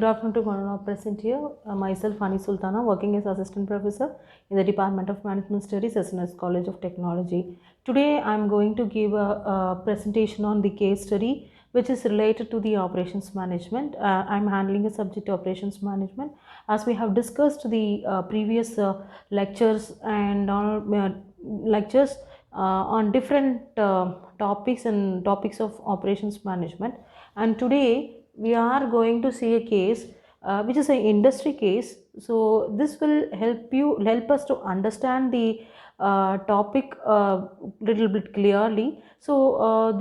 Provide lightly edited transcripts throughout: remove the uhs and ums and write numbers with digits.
good afternoon to one present here. Myself, Hani Sultana, working as assistant professor in the Department of Management Studies, SNS College of Technology. Today, I am going to give a presentation on the case study which is related to the operations management. I am handling a subject operations management. As we have discussed the previous lectures and lectures on different topics and topics of operations management, and today we are going to see a case which is an industry case. So this will help us to understand the topic little bit clearly. So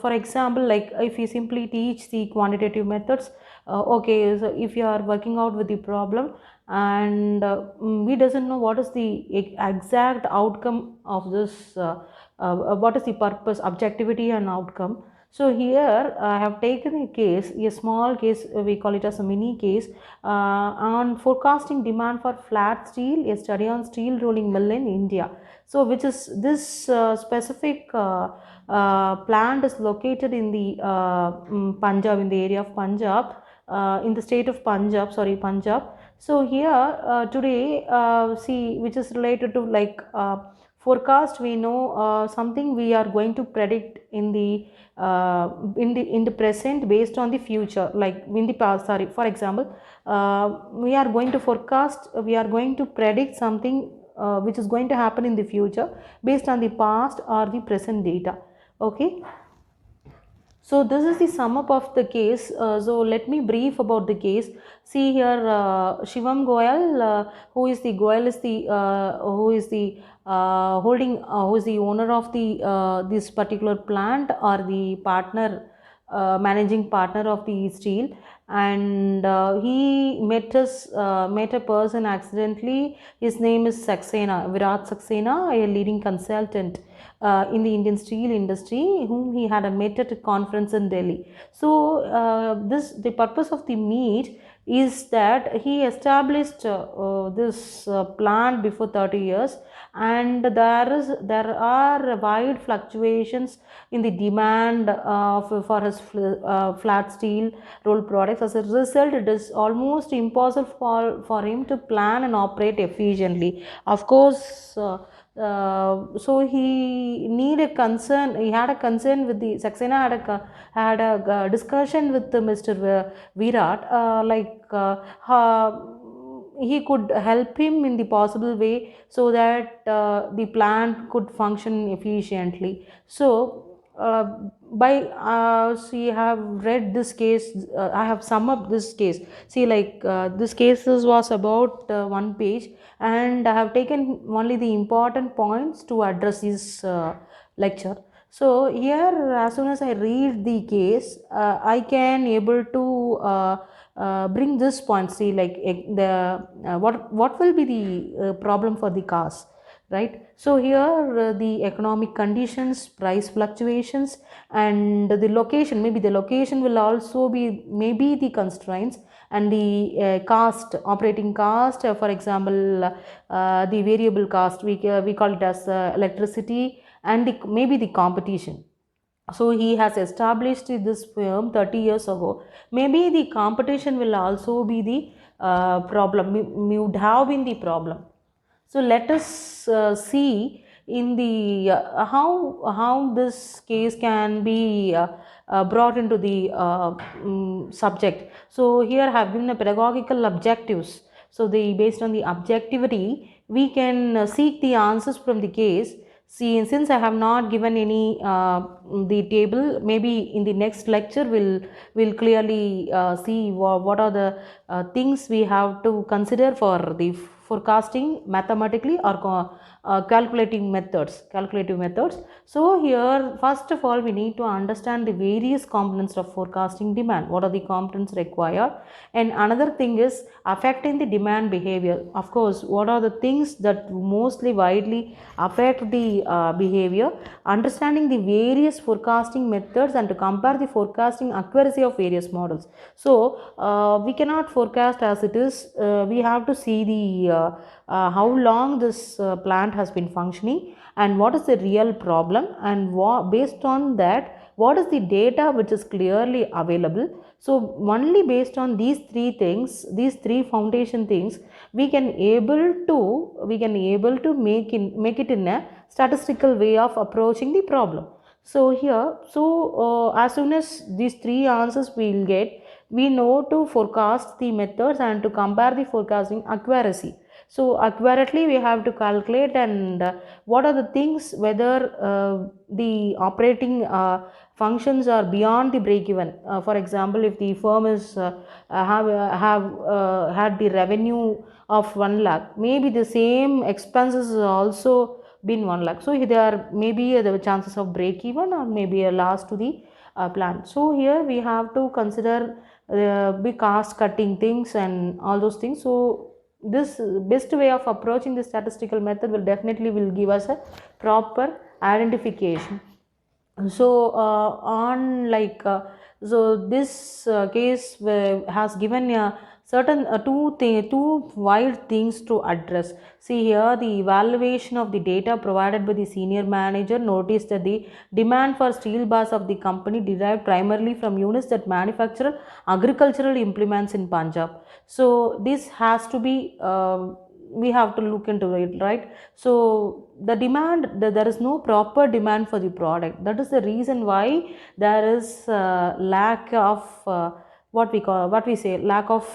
for example, like if you simply teach the quantitative methods, okay, so if you are working out with the problem and we doesn't know what is the exact outcome of this, what is the purpose, objectivity and outcome. So here I have taken a case, a small case, we call it as a mini case, on forecasting demand for flat steel, a study on steel rolling mill in India. So which is this specific plant is located in the Punjab, in the area of Punjab, in the state of Punjab. So here today, see, which is related to like forecast. We know something we are going to predict in the present based on the future, like in the past. Sorry, for example, we are going to forecast. We are going to predict something which is going to happen in the future based on the past or the present data. Okay. So this is the sum up of the case. So let me brief about the case. See here, Shivam Goyal, Goyal is the who is the who is the owner of the this particular plant or the partner, managing partner of the steel, and he met a person accidentally. His name is Saxena, Virat Saxena, a leading consultant in the Indian steel industry, whom he had met at a conference in Delhi. So the purpose of the meet is that he established this plant before 30 years, and there are wide fluctuations in the demand for his flat steel rolled products. As a result, it is almost impossible for him to plan and operate efficiently. Of course, so he had a concern with the Saxena, had a discussion with Mr. Virat, he could help him in the possible way so that the plant could function efficiently. So by see, have read this case, I have summed up this case. See, like this case was about 1 page, and I have taken only the important points to address this lecture. So here, as soon as I read the case, I can able to bring this point. See, like what will be the problem for the cause, right? So here the economic conditions, price fluctuations, and the location, maybe the location will also be maybe the constraints, and the cost, operating cost, for example, the variable cost, we call it as electricity, and maybe the competition. So he has established this firm 30 years ago. Maybe the competition will also be the problem, would have been the problem. So let us see in the how this case can be brought into the subject. So here I have given the pedagogical objectives. So based on the objectivity, we can seek the answers from the case. See, since I have not given any the table, maybe in the next lecture we'll clearly see what are the things we have to consider for the forecasting mathematically or calculative methods. So here, first of all, we need to understand the various components of forecasting demand. What are the components required? And another thing is affecting the demand behavior. Of course, what are the things that mostly widely affect the behavior? Understanding the various forecasting methods and to compare the forecasting accuracy of various models. So we cannot forecast as it is. We have to see the how long this plant has been functioning and what is the real problem, and based on that, what is the data which is clearly available. So only based on these three things, these three foundation things, we can able to make it in a statistical way of approaching the problem. So here, as soon as these three answers we will get, we know to forecast the methods and to compare the forecasting accuracy. So accurately we have to calculate, and what are the things, whether the operating functions are beyond the break even. For example, if the firm is have had the revenue of 1 lakh, maybe the same expenses also been 1 lakh, so there are maybe the chances of break even or maybe a loss to the plan. So here we have to consider big cost cutting things and all those things. So this best way of approaching the statistical method will give us a proper identification. So on like so this case has given a certain two wide things to address. See here, the evaluation of the data provided by the senior manager noticed that the demand for steel bars of the company derived primarily from units that manufacture agricultural implements in Punjab. So this has to be we have to look into it, right? So the demand, there is no proper demand for the product. That is the reason why there is lack of what we say, lack of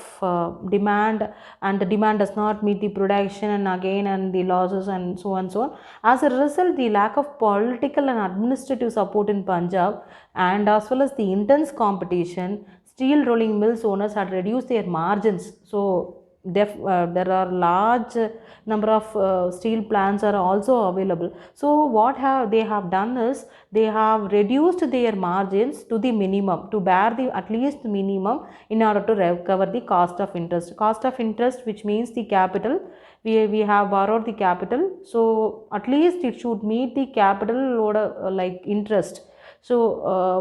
demand, and the demand does not meet the production, and again and the losses and so on and so on. As a result, the lack of political and administrative support in Punjab, and as well as the intense competition, steel rolling mills owners had reduced their margins. So there are large number of steel plants are also available. So what have they have done is, they have reduced their margins to the minimum, to bear the at least minimum, in order to recover the cost of interest. Cost of interest, which means the capital, we have borrowed the capital, so at least it should meet the capital load like interest. So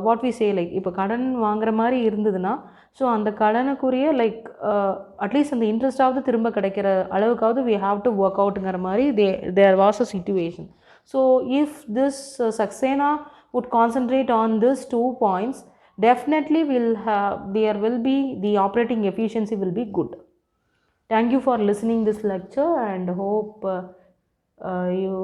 what we say, like இப்போ கடன் வாங்குற மாதிரி இருந்ததுன்னா, so அந்த கடனுக்குரிய like at least அந்த இன்ட்ரெஸ்டாவது திரும்ப கிடைக்கிற அளவுக்காவது வி ஹாவ் டு ஒர்க் அவுட்டுங்கிற மாதிரி there was a situation. So if this Saxena would concentrate on these 2 points, definitely there will be the operating efficiency will be good. Thank you for listening this lecture, and hope you